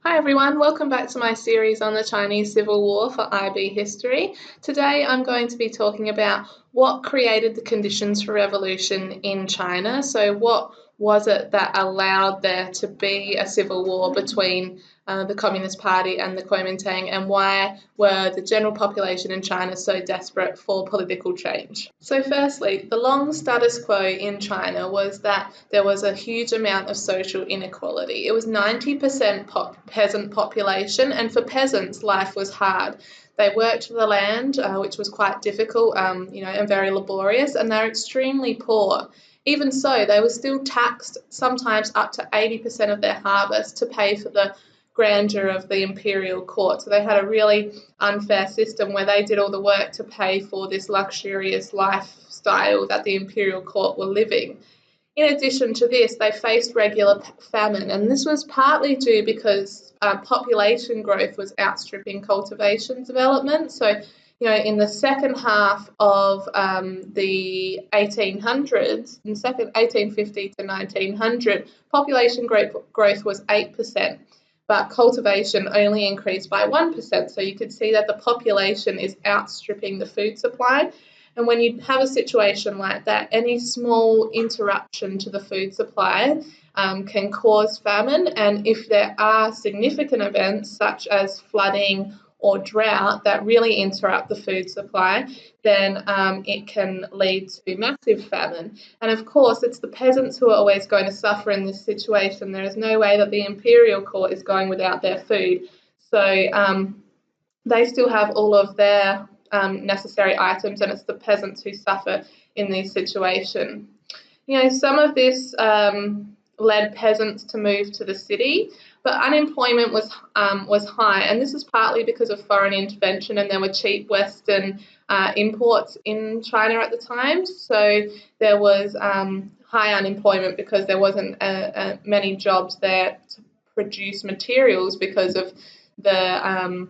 Hi everyone, welcome back to my series on the Chinese Civil War for IB History. Today I'm going to be talking about what created the conditions for revolution in China. So what was it that allowed there to be a civil war between the Communist Party and the Kuomintang, and why were the general population in China so desperate for political change? So firstly, the long status quo in China was that there was a huge amount of social inequality. It was 90% peasant population, and for peasants life was hard. They worked the land, which was quite difficult, and very laborious, and they're extremely poor. Even so, they were still taxed sometimes up to 80% of their harvest to pay for the grandeur of the imperial court. So they had a really unfair system where they did all the work to pay for this luxurious lifestyle that the imperial court were living. In addition to this, they faced regular famine, and this was partly due because population growth was outstripping cultivation development. So, in the second half of the 1800s, in the second 1850 to 1900, population growth was 8%. But cultivation only increased by 1%. So you could see that the population is outstripping the food supply. And when you have a situation like that, any small interruption to the food supply can cause famine. And if there are significant events such as flooding or drought that really interrupt the food supply, then it can lead to massive famine. And of course, it's the peasants who are always going to suffer in this situation. There is no way that the imperial court is going without their food. So they still have all of their necessary items, and it's the peasants who suffer in this situation. Some of this led peasants to move to the city, but unemployment was high, and this was partly because of foreign intervention, and there were cheap Western imports in China at the time. So there was high unemployment because there wasn't many jobs there to produce materials because of the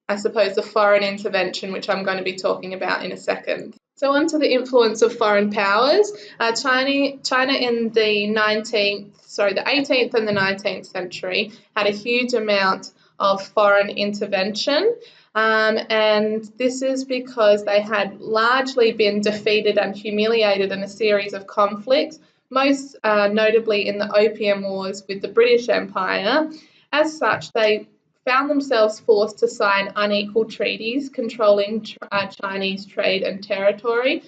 the foreign intervention, which I'm going to be talking about in a second. So on to the influence of foreign powers. China in the 18th and the 19th century had a huge amount of foreign intervention, and this is because they had largely been defeated and humiliated in a series of conflicts, most notably in the Opium Wars with the British Empire. As such, they found themselves forced to sign unequal treaties controlling Chinese trade and territory.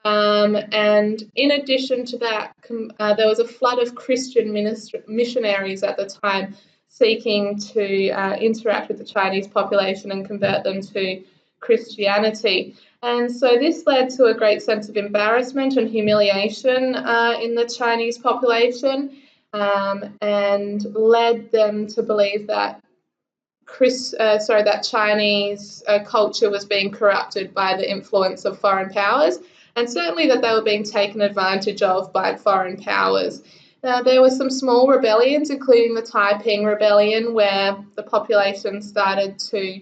And in addition to that, there was a flood of Christian missionaries at the time seeking to interact with the Chinese population and convert them to Christianity. And so this led to a great sense of embarrassment and humiliation in the Chinese population, and led them to believe that that Chinese culture was being corrupted by the influence of foreign powers, and certainly that they were being taken advantage of by foreign powers. There were some small rebellions, including the Taiping Rebellion, where the population started to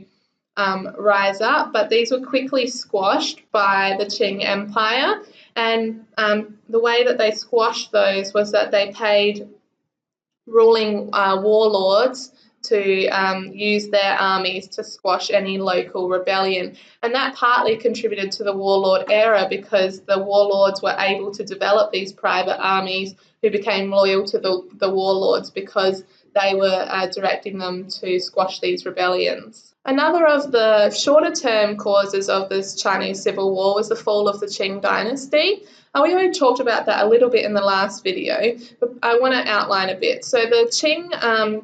rise up, but these were quickly squashed by the Qing Empire, and the way that they squashed those was that they paid ruling warlords to use their armies to squash any local rebellion. And that partly contributed to the warlord era, because the warlords were able to develop these private armies who became loyal to the warlords because they were directing them to squash these rebellions. Another of the shorter term causes of this Chinese Civil War was the fall of the Qing dynasty. We already talked about that a little bit in the last video, but I want to outline a bit. So the Qing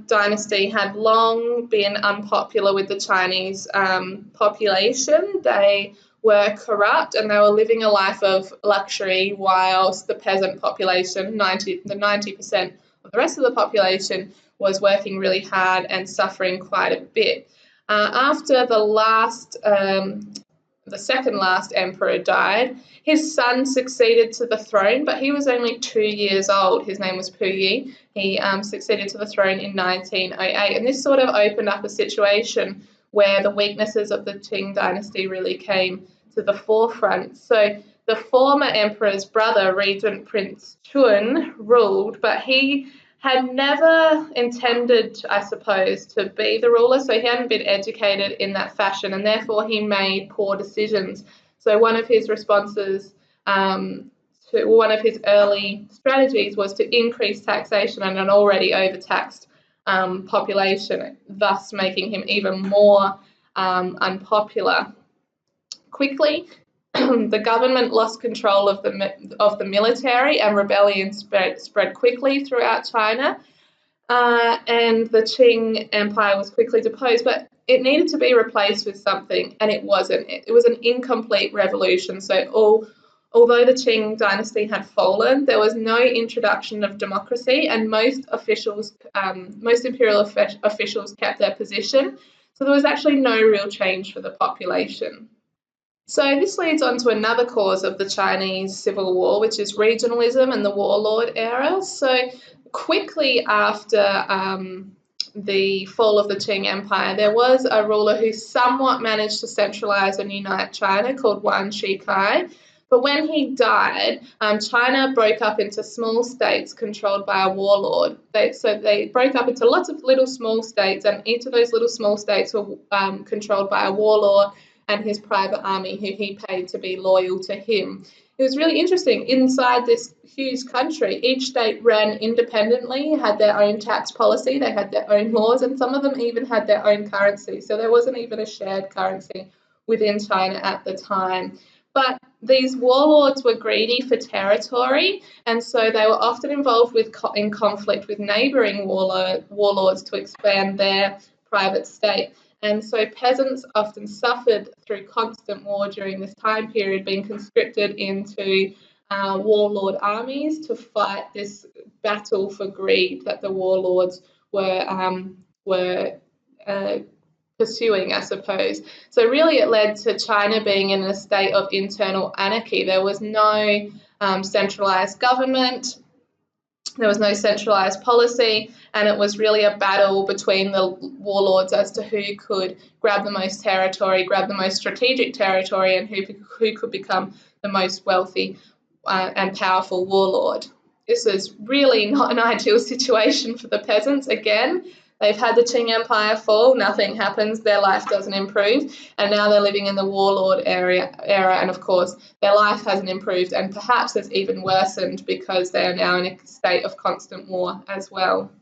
dynasty had long been unpopular with the Chinese population. They were corrupt and they were living a life of luxury, whilst the peasant population, the 90% of the rest of the population, was working really hard and suffering quite a bit. After the second last emperor died, his son succeeded to the throne, but he was only 2 years old. His name was Puyi. He succeeded to the throne in 1908, and this sort of opened up a situation where the weaknesses of the Qing dynasty really came to the forefront. So the former emperor's brother, Regent Prince Chun, ruled, but he had never intended, I suppose, to be the ruler, so he hadn't been educated in that fashion, and therefore he made poor decisions. So one of his responses to one of his early strategies was to increase taxation on an already overtaxed population, thus making him even more unpopular. Quickly, the government lost control of the military, and rebellion spread quickly throughout China. And the Qing Empire was quickly deposed, but it needed to be replaced with something, and it wasn't. It was an incomplete revolution. So although the Qing dynasty had fallen, there was no introduction of democracy, and most imperial officials kept their position. So there was actually no real change for the population. So this leads on to another cause of the Chinese Civil War, which is regionalism and the warlord era. So quickly after the fall of the Qing Empire, there was a ruler who somewhat managed to centralize and unite China called Yuan Shikai. But when he died, China broke up into small states controlled by a warlord. They broke up into lots of little small states, and each of those little small states were controlled by a warlord and his private army, who he paid to be loyal to him. It was really interesting. Inside this huge country, each state ran independently, had their own tax policy, they had their own laws, and some of them even had their own currency. So there wasn't even a shared currency within China at the time. But these warlords were greedy for territory, and so they were often involved in conflict with neighbouring warlords to expand their private state. And so peasants often suffered through constant war during this time period, being conscripted into warlord armies to fight this battle for greed that the warlords were pursuing, I suppose. So really it led to China being in a state of internal anarchy. There was no centralised government. There was no centralised policy, and it was really a battle between the warlords as to who could grab the most territory, grab the most strategic territory, and who could become the most wealthy and powerful warlord. This is really not an ideal situation for the peasants. Again, they've had the Qing Empire fall, nothing happens, their life doesn't improve, and now they're living in the warlord era, and of course their life hasn't improved, and perhaps it's even worsened because they are now in a state of constant war as well.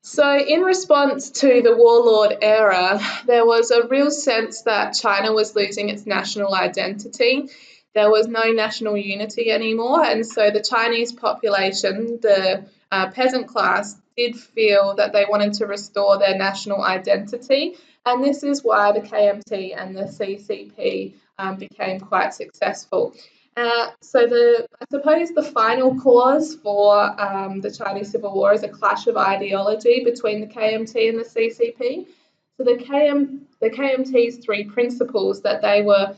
So in response to the warlord era, there was a real sense that China was losing its national identity. There was no national unity anymore, and so the Chinese population, the peasant class, did feel that they wanted to restore their national identity, and this is why the KMT and the CCP became quite successful. I suppose the final cause for the Chinese Civil War is a clash of ideology between the KMT and the CCP. So the KMT's three principles that they were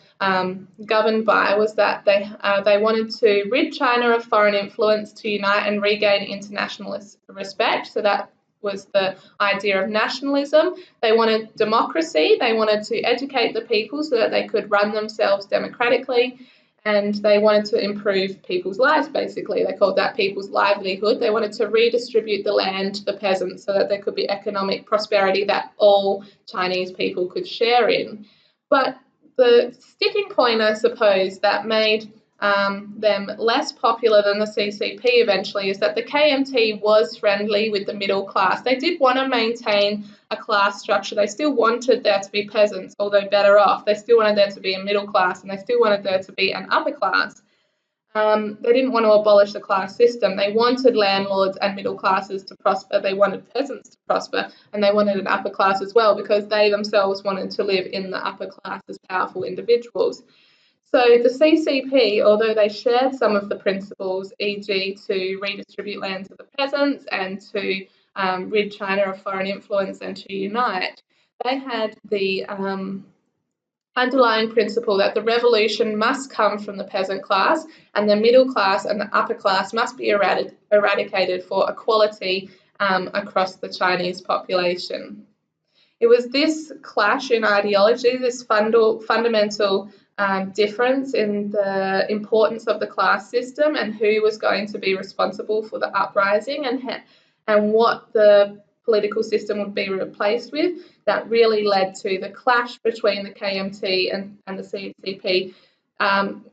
governed by was that they wanted to rid China of foreign influence, to unite and regain international respect. So that was the idea of nationalism. They wanted democracy. They wanted to educate the people so that they could run themselves democratically. And they wanted to improve people's lives, basically. They called that people's livelihood. They wanted to redistribute the land to the peasants so that there could be economic prosperity that all Chinese people could share in. But the sticking point, I suppose, that made them less popular than the CCP eventually is that the KMT was friendly with the middle class. They did want to maintain a class structure. They still wanted there to be peasants, although better off. They still wanted there to be a middle class, and they still wanted there to be an upper class. They didn't want to abolish the class system. They wanted landlords and middle classes to prosper. They wanted peasants to prosper, and they wanted an upper class as well, because they themselves wanted to live in the upper class as powerful individuals. So the CCP, although they shared some of the principles, e.g. to redistribute land to the peasants and to rid China of foreign influence and to unite, they had the underlying principle that the revolution must come from the peasant class, and the middle class and the upper class must be eradicated for equality across the Chinese population. It was this clash in ideology, this fundamental difference in the importance of the class system and who was going to be responsible for the uprising and what the political system would be replaced with, that really led to the clash between the KMT and the CCP,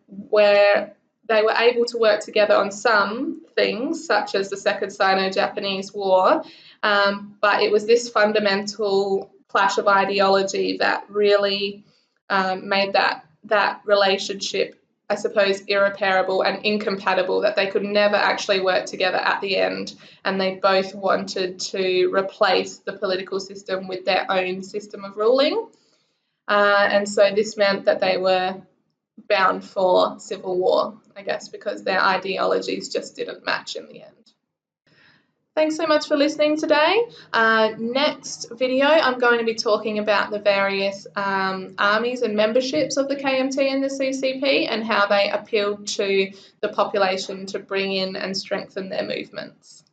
where they were able to work together on some things, such as the Second Sino-Japanese War, but it was this fundamental clash of ideology that really made that relationship, I suppose, irreparable and incompatible, that they could never actually work together at the end, and they both wanted to replace the political system with their own system of ruling. And so this meant that they were bound for civil war, I guess, because their ideologies just didn't match in the end. Thanks so much for listening today. Next video, I'm going to be talking about the various armies and memberships of the KMT and the CCP and how they appealed to the population to bring in and strengthen their movements.